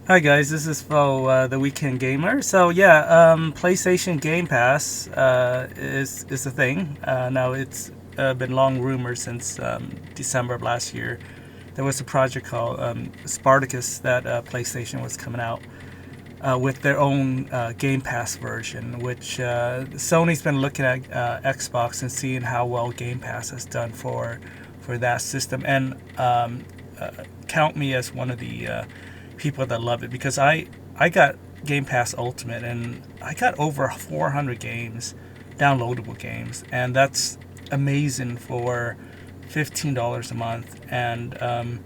Hi guys, this is Fo, the Weekend Gamer. So yeah, PlayStation Game Pass is a thing. Now it's been long rumored since December of last year. There was a project called Spartacus that PlayStation was coming out with their own Game Pass version, which Sony's been looking at Xbox and seeing how well Game Pass has done for that system, and count me as one of the people that love it because I got Game Pass Ultimate and I got over 400 games, downloadable games, and that's amazing for $15 a month. And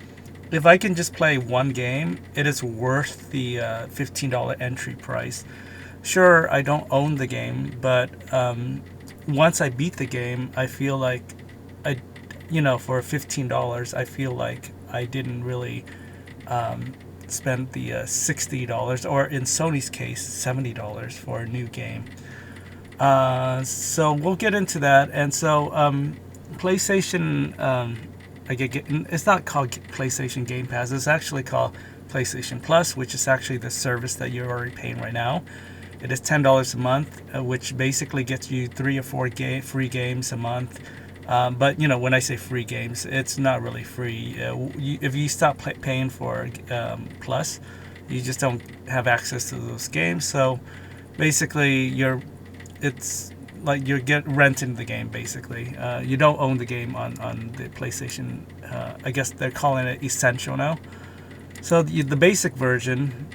if I can just play one game, it is worth the $15 entry price. Sure, I don't own the game, but once I beat the game, I feel like I, for $15, I feel like I didn't really spend the $60, or in Sony's case, $70 for a new game. So we'll get into that. And so PlayStation, it's not called PlayStation Game Pass. It's actually called PlayStation Plus, which is actually the service that you're already paying right now. It is $10 a month, which basically gets you 3 or 4 free games a month. But when I say free games, it's not really free. If you stop paying for Plus, you just don't have access to those games. So basically, it's like you're renting the game. Basically, you don't own the game on the PlayStation. I guess they're calling it Essential now. So the basic version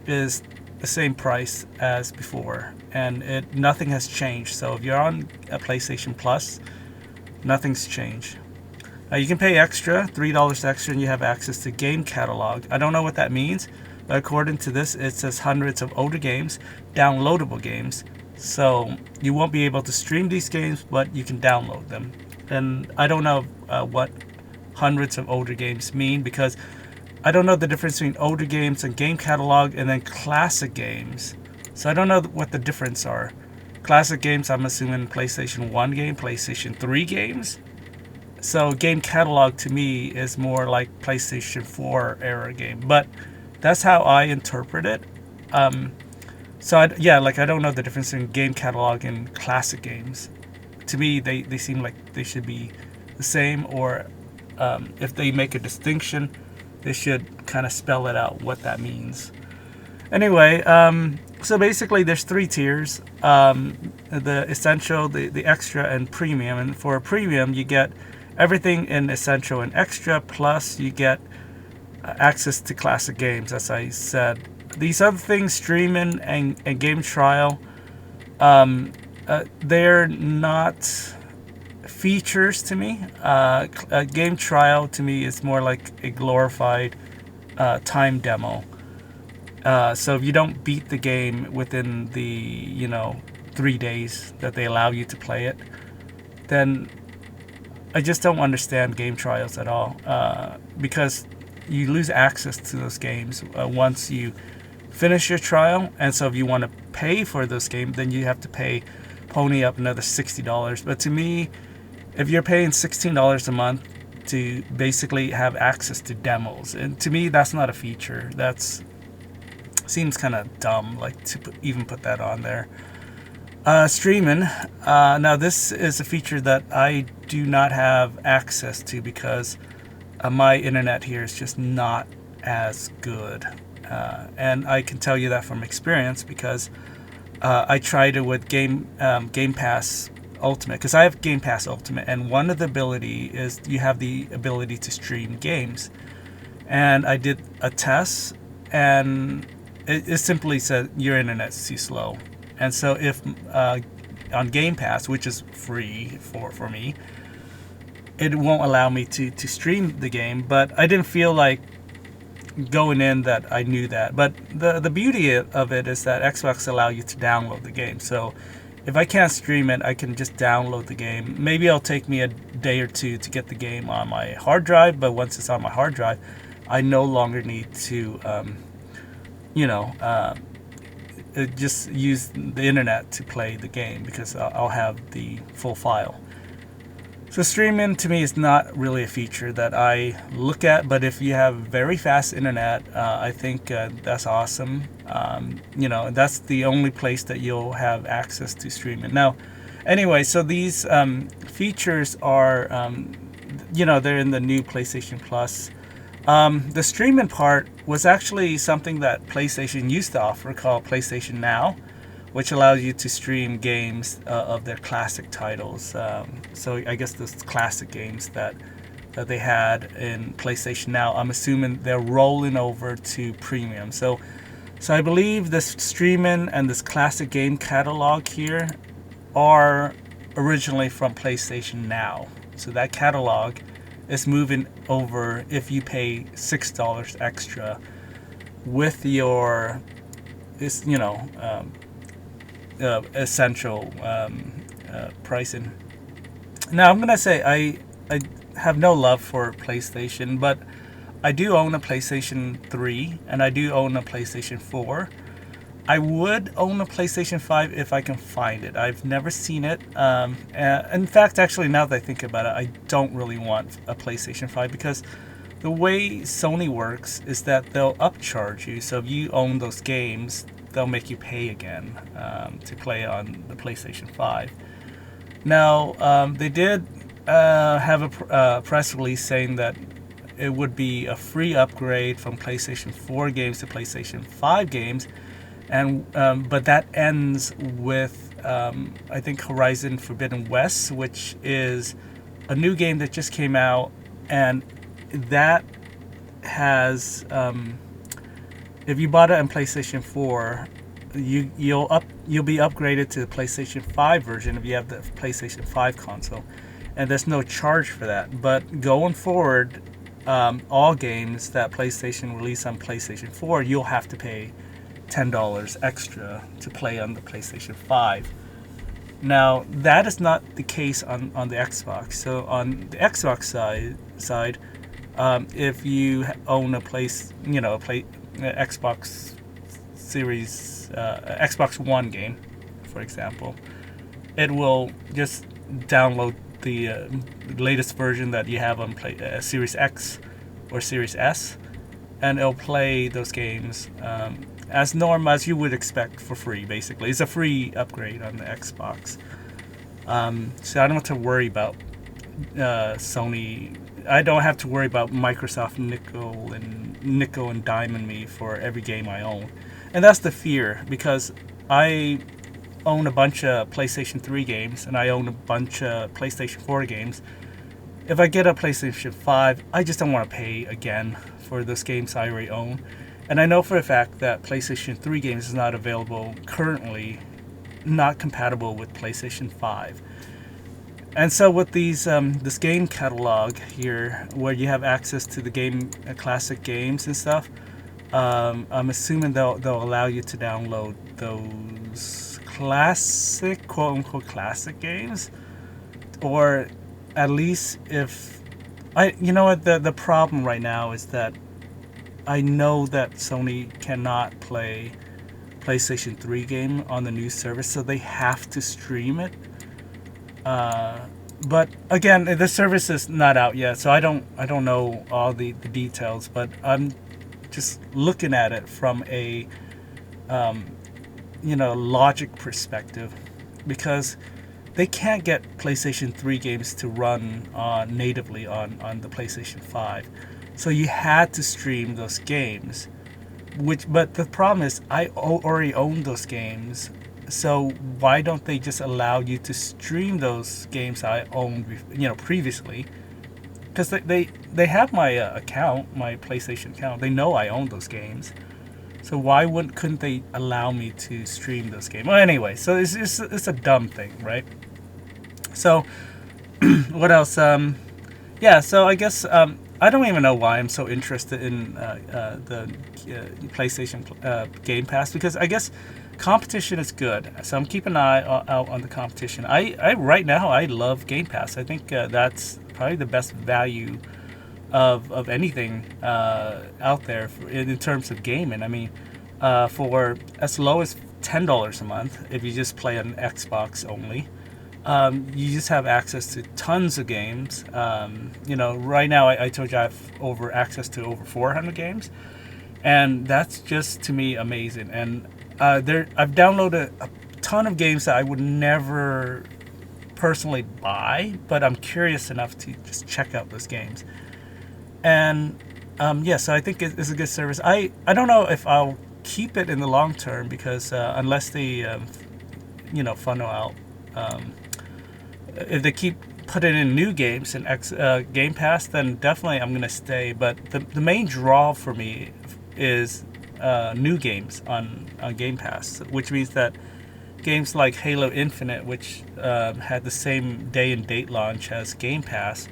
is the same price as before, and nothing has changed. So if you're on a PlayStation Plus, nothing's changed. You can pay extra, $3 extra, and you have access to game catalog. I don't know what that means, but according to this, it says hundreds of older games, downloadable games. So you won't be able to stream these games, but you can download them. And I don't know what hundreds of older games mean, because I don't know the difference between older games and game catalog and then classic games. So I don't know what the difference are. Classic games, I'm assuming PlayStation 1 game, PlayStation 3 games. So game catalog to me is more like PlayStation 4 era game. But that's how I interpret it. So I don't know the difference in game catalog and classic games. To me, they seem like they should be the same, or if they make a distinction, they should kind of spell it out what that means. Anyway, so basically there's 3 tiers: the essential, the extra, and premium. And for a premium, you get everything in essential and extra, plus you get access to classic games, as I said. These other things, streaming and game trial, they're not features to me. A game trial to me is more like a glorified time demo. So if you don't beat the game within the 3 days that they allow you to play it, then I just don't understand game trials at all, because you lose access to those games once you finish your trial. And so if you want to pay for those games, then you have to pony up another $60. But to me, if you're paying $16 a month to basically have access to demos, and to me that's not a feature. That's seems kind of dumb, like to even put that on there. Streaming. Now this is a feature that I do not have access to because my internet here is just not as good, and I can tell you that from experience because I tried it with Game Pass Ultimate, because I have Game Pass Ultimate, and one of the ability is you have the ability to stream games, and I did a test, and it simply said your internet's too slow. And so if on Game Pass, which is free for me, it won't allow me to stream the game. But I didn't feel like going in that I knew that. But the beauty of it is that Xbox allow you to download the game. So if I can't stream it, I can just download the game. Maybe it'll take me a day or two to get the game on my hard drive, but once it's on my hard drive, I no longer need to just use the internet to play the game, because I'll have the full file. So streaming to me is not really a feature that I look at, but if you have very fast internet, I think that's awesome. That's the only place that you'll have access to streaming. Now, anyway, so these features are, they're in the new PlayStation Plus. The streaming part was actually something that PlayStation used to offer called PlayStation Now, which allows you to stream games of their classic titles. So I guess those classic games that they had in PlayStation Now, I'm assuming they're rolling over to Premium. So I believe this streaming and this classic game catalog here are originally from PlayStation Now. So that catalog is moving over if you pay $6 extra with your, essential pricing. Now I'm gonna say I have no love for PlayStation, but I do own a PlayStation 3 and I do own a PlayStation 4. I would own a PlayStation 5 if I can find it. I've never seen it. In fact, actually, now that I think about it, I don't really want a PlayStation 5 because the way Sony works is that they'll upcharge you. So if you own those games, they'll make you pay again to play on the PlayStation 5. Now, they did have a press release saying that it would be a free upgrade from PlayStation 4 games to PlayStation 5 games, and but that ends with I think Horizon Forbidden West, which is a new game that just came out, and that has if you bought it on PlayStation 4, you'll be upgraded to the PlayStation 5 version if you have the PlayStation 5 console, and there's no charge for that. But going forward, all games that PlayStation release on PlayStation 4, you'll have to pay $10 extra to play on the PlayStation 5. Now that is not the case on the Xbox. So on the Xbox side, if you own a Xbox Series, Xbox One game, for example, it will just download the latest version that you have on Series X or Series S, and it'll play those games as normal as you would expect for free. Basically, it's a free upgrade on the Xbox. So I don't have to worry about Sony. I don't have to worry about Microsoft nickel and diming me for every game I own, and that's the fear, because I own a bunch of PlayStation 3 games and I own a bunch of PlayStation 4 games. If I get a PlayStation 5, I just don't want to pay again for those games I already own. And I know for a fact that PlayStation 3 games is not available currently, not compatible with PlayStation 5. And so with these this game catalog here, where you have access to the game classic games and stuff, I'm assuming they'll allow you to download those classic, quote unquote classic games, or at least if the problem right now is that I know that Sony cannot play PlayStation 3 game on the new service, so they have to stream it. But again, the service is not out yet, so I don't know all the details. But I'm just looking at it from a logic perspective, because they can't get PlayStation 3 games to run natively on the PlayStation 5. So you had to stream those games, but the problem is I already own those games. So why don't they just allow you to stream those games I owned, previously? Because they have my account, my PlayStation account. They know I own those games. So why couldn't they allow me to stream those games? Well, anyway, so it's a dumb thing, right? So what else? So I guess I don't even know why I'm so interested in the PlayStation Game Pass, because I guess competition is good. So I'm keeping an eye out on the competition. I right now I love Game Pass. I think that's probably the best value of anything out there in terms of gaming. I mean, for as low as $10 a month if you just play on Xbox only, You just have access to tons of games. Right now I told you I have access to over 400 games, and that's just to me amazing. And I've downloaded a ton of games that I would never personally buy, but I'm curious enough to just check out those games. And so I think it's a good service. I don't know if I'll keep it in the long term because unless they funnel out, if they keep putting in new games in Game Pass, then definitely I'm gonna stay. But the main draw for me is new games on Game Pass, which means that games like Halo Infinite, which had the same day and date launch as Game Pass,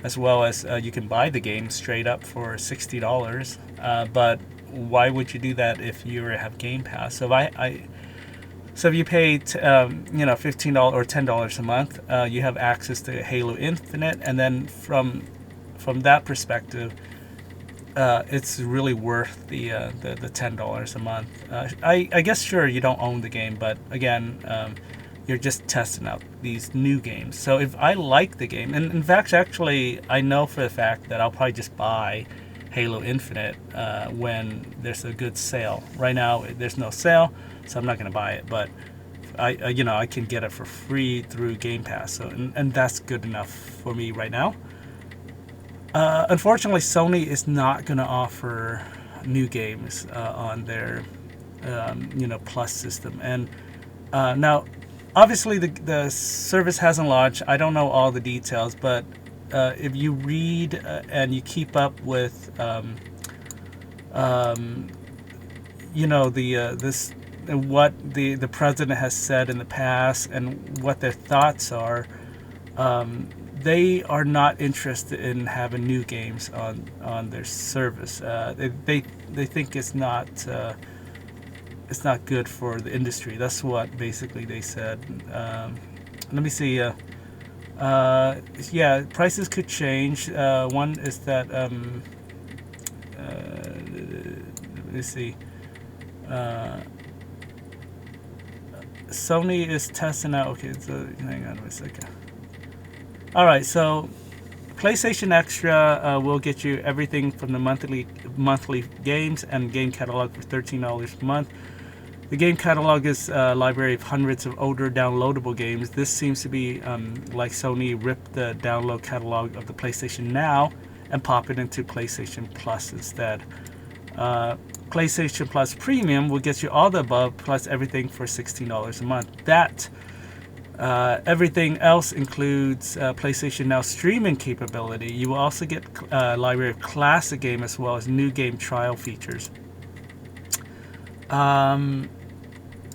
as well as you can buy the game straight up for $60. But why would you do that if you have Game Pass? So if you pay $15 or $10 a month, you have access to Halo Infinite, and then from that perspective, it's really worth the $10 a month. I guess sure you don't own the game, but again, you're just testing out these new games. So if I like the game, and in fact, actually, I know for the fact that I'll probably just buy Halo Infinite when there's a good sale. Right now, there's no sale, so I'm not going to buy it. But I can get it for free through Game Pass, so and that's good enough for me right now. Unfortunately, Sony is not going to offer new games on their Plus system, and now obviously the service hasn't launched. I don't know all the details, but if you read and you keep up with this what the president has said in the past and what their thoughts are, they are not interested in having new games on their service. They think it's not good for the industry. That's what basically they said. Let me see. Prices could change. One is that let me see. Sony is testing out. Okay, so hang on a second. All right, so PlayStation Extra will get you everything from the monthly games and game catalog for $13 a month. The game catalog is a library of hundreds of older downloadable games. This seems to be like Sony ripped the download catalog of the PlayStation Now and pop it into PlayStation Plus instead. PlayStation Plus Premium will get you all the above plus everything for $16 a month. That everything else includes PlayStation Now streaming capability. You will also get a library of classic games as well as new game trial features.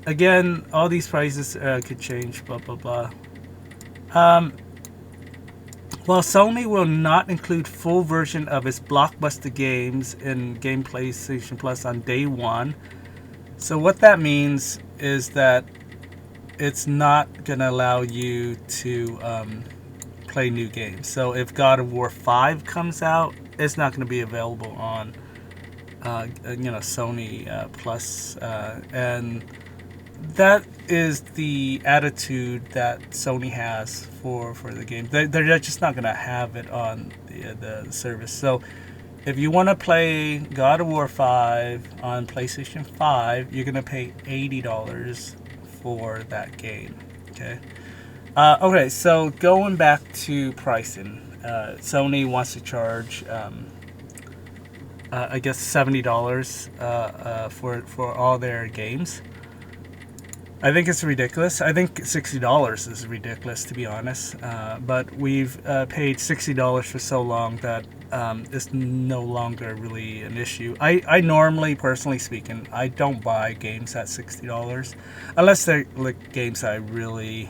Again, all these prices could change, blah, blah, blah. While Sony will not include full version of its blockbuster games in Game PlayStation Plus on day one, so what that means is that it's not going to allow you to play new games. So if God of War 5 comes out, it's not going to be available on Sony Plus, and that is the attitude that Sony has for the game. They're just not going to have it on the service. So if you want to play God of War 5 on PlayStation 5, you're going to pay $80 for that game. Okay, so going back to pricing, Sony wants to charge I guess $70 for all their games. I think it's ridiculous. I think $60 is ridiculous, to be honest. But we've paid $60 for so long that it's no longer really an issue. I normally, personally speaking, I don't buy games at $60 unless they're like games I really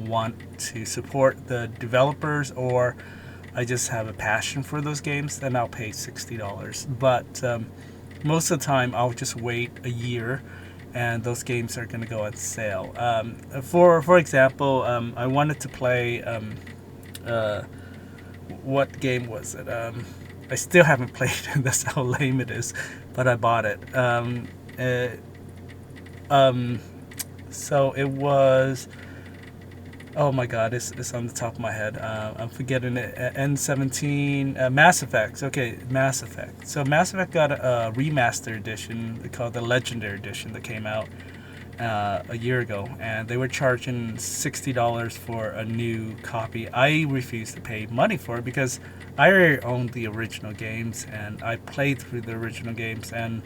want to support the developers, or I just have a passion for those games. Then I'll pay $60. But most of the time, I'll just wait a year, and those games are going to go on sale. For example, I wanted to play, what game was it? I still haven't played it. That's how lame it is, but I bought it. So it was Oh my God, it's on the top of my head. I'm forgetting it. N17, Mass Effect. Okay, Mass Effect. So Mass Effect got a remaster edition called the Legendary Edition that came out a year ago, and they were charging $60 for a new copy. I refused to pay money for it because I already owned the original games and I played through the original games, and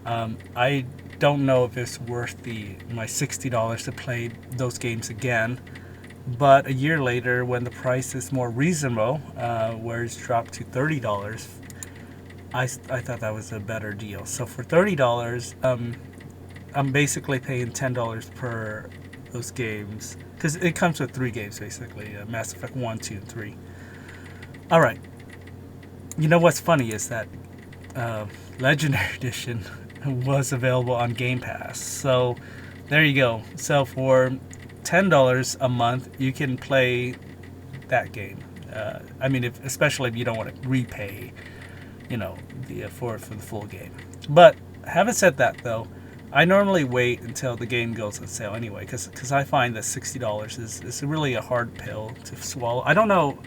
I don't know if it's worth the my $60 to play those games again. But a year later, when the price is more reasonable, where it's dropped to $30, I thought that was a better deal. So for $30, I'm basically paying $10 per those games because it comes with three games basically: Mass Effect 1, 2, and 3. All right. You know what's funny is that Legendary Edition was available on Game Pass. So there you go. So for $10 a month, you can play that game. I mean, especially if you don't want to repay, for the full game. But having said that, though, I normally wait until the game goes on sale anyway, because I find that $60 is really a hard pill to swallow. I don't know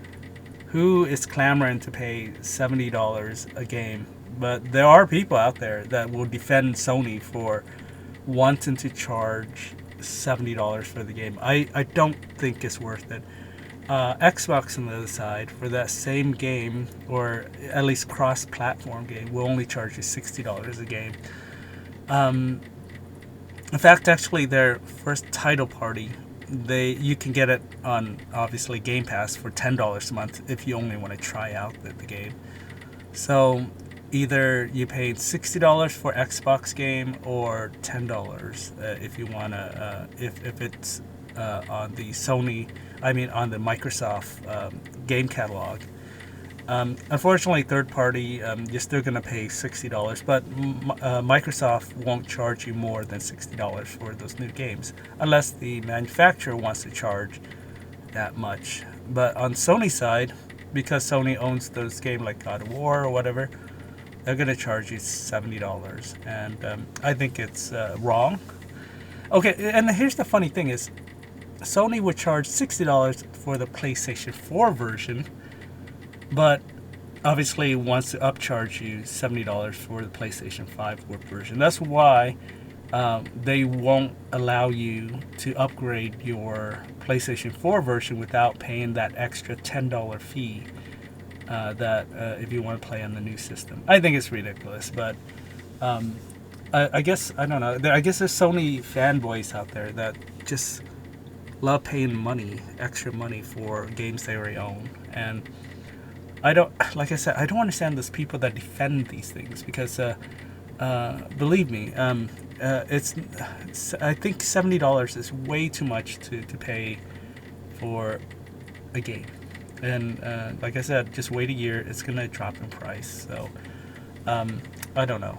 who is clamoring to pay $70 a game, but there are people out there that will defend Sony for wanting to charge $70 for the game. I don't think it's worth it. Xbox on the other side, for that same game, or at least cross-platform game, will only charge you $60 a game. In fact, actually, their first title party, you can get it on obviously Game Pass for $10 a month if you only want to try out the game. So either you paid $60 for Xbox game or $10 if you wanna if it's on the Sony, on the Microsoft game catalog. Unfortunately, third party, you're still gonna pay $60, but Microsoft won't charge you more than $60 for those new games unless the manufacturer wants to charge that much. But on Sony's side, because Sony owns those games like God of War or whatever, they're going to charge you $70, and I think it's wrong. Okay, and here's the funny thing is, Sony would charge $60 for the PlayStation 4 version, but obviously wants to upcharge you $70 for the PlayStation 5 version. That's why they won't allow you to upgrade your PlayStation 4 version without paying that extra $10 fee that if you want to play on the new system. I think it's ridiculous, but I guess, I don't know. I guess there's Sony fanboys out there that just love paying extra money for games they already own. And like I said, I don't understand those people that defend these things because, believe me, I think $70 is way too much to pay for a game. And like I said, just wait a year, it's going to drop in price. So, I don't know.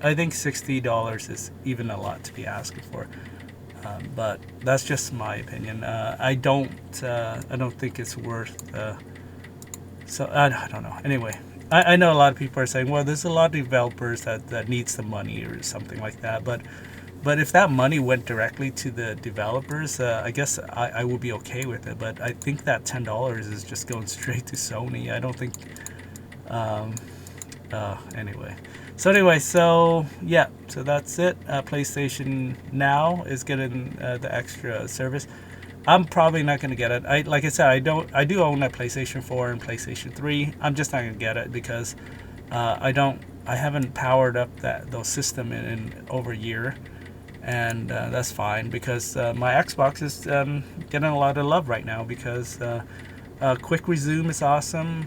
I think $60 is even a lot to be asking for. But that's just my opinion. I don't think it's worth. So I don't know. Anyway, I know a lot of people are saying, well, there's a lot of developers that needs the money or something like that. But if that money went directly to the developers, I guess I would be okay with it. But I think that $10 is just going straight to Sony. I don't think. Anyway. So yeah. So that's it. PlayStation Now is getting the extra service. I'm probably not going to get it. Like I said, I do own a PlayStation 4 and PlayStation 3. I'm just not going to get it because I haven't powered up those system in over a year, and that's fine because my Xbox is getting a lot of love right now because quick resume is awesome.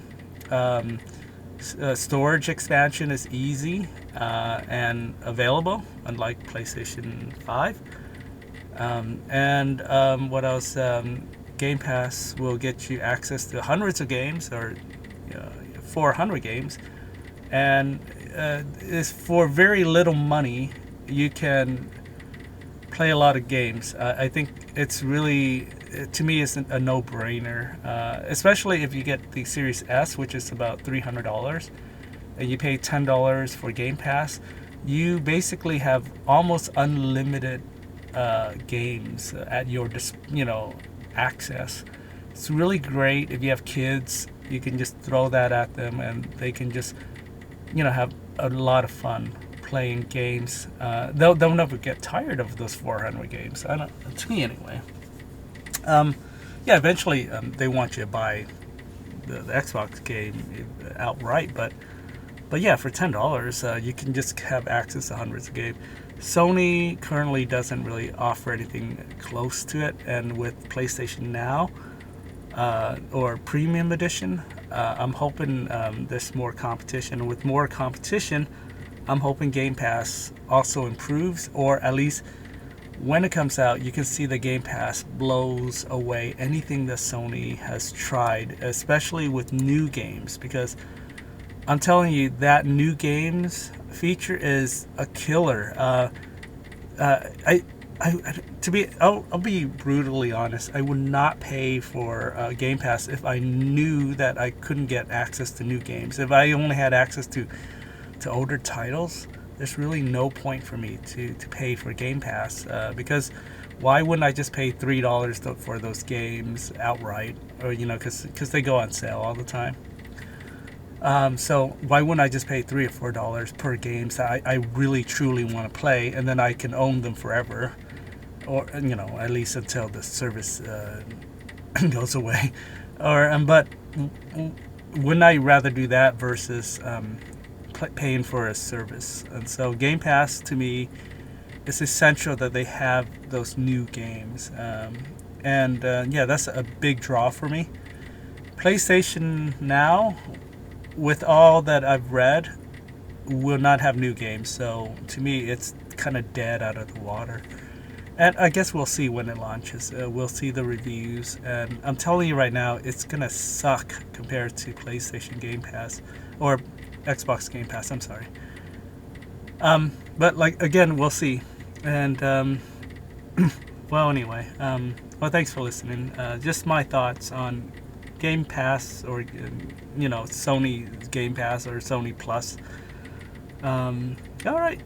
Storage expansion is easy and available, unlike PlayStation 5. What else? Game Pass will get you access to hundreds of games, or 400 games, and is for very little money. You can play a lot of games. I think it's really, to me, it's a no-brainer, especially if you get the Series S, which is about $300, and you pay $10 for Game Pass. You basically have almost unlimited games at your access. It's really great if you have kids. You can just throw that at them, and they can just have a lot of fun playing games. They'll never get tired of those 400 games. I don't. To me, anyway. Yeah, eventually they want you to buy the Xbox game outright, but yeah, for $10, you can just have access to hundreds of games. Sony currently doesn't really offer anything close to it, and with PlayStation Now or Premium Edition, I'm hoping there's more competition. With more competition, I'm hoping Game Pass also improves, or at least when it comes out, you can see the Game Pass blows away anything that Sony has tried, especially with new games, because I'm telling you, that new games feature is a killer. I'll be brutally honest. I would not pay for Game Pass if I knew that I couldn't get access to new games. If I only had access to older titles, there's really no point for me to pay for Game Pass, because why wouldn't I just pay $3 for those games outright, or because they go on sale all the time. So why wouldn't I just pay $3 or $4 per games that I really truly want to play, and then I can own them forever, or at least until the service goes away, but wouldn't I rather do that versus paying for a service? And so Game Pass, to me, it's essential that they have those new games, and yeah, that's a big draw for me. PlayStation Now, with all that I've read, will not have new games, so to me it's kind of dead out of the water. And I guess we'll see when it launches. We'll see the reviews, and I'm telling you right now, it's gonna suck compared to PlayStation Game Pass, or Xbox Game Pass, I'm sorry. But again, we'll see. And well, anyway, well, thanks for listening. Just my thoughts on Game Pass, or Sony Game Pass or Sony Plus. All right.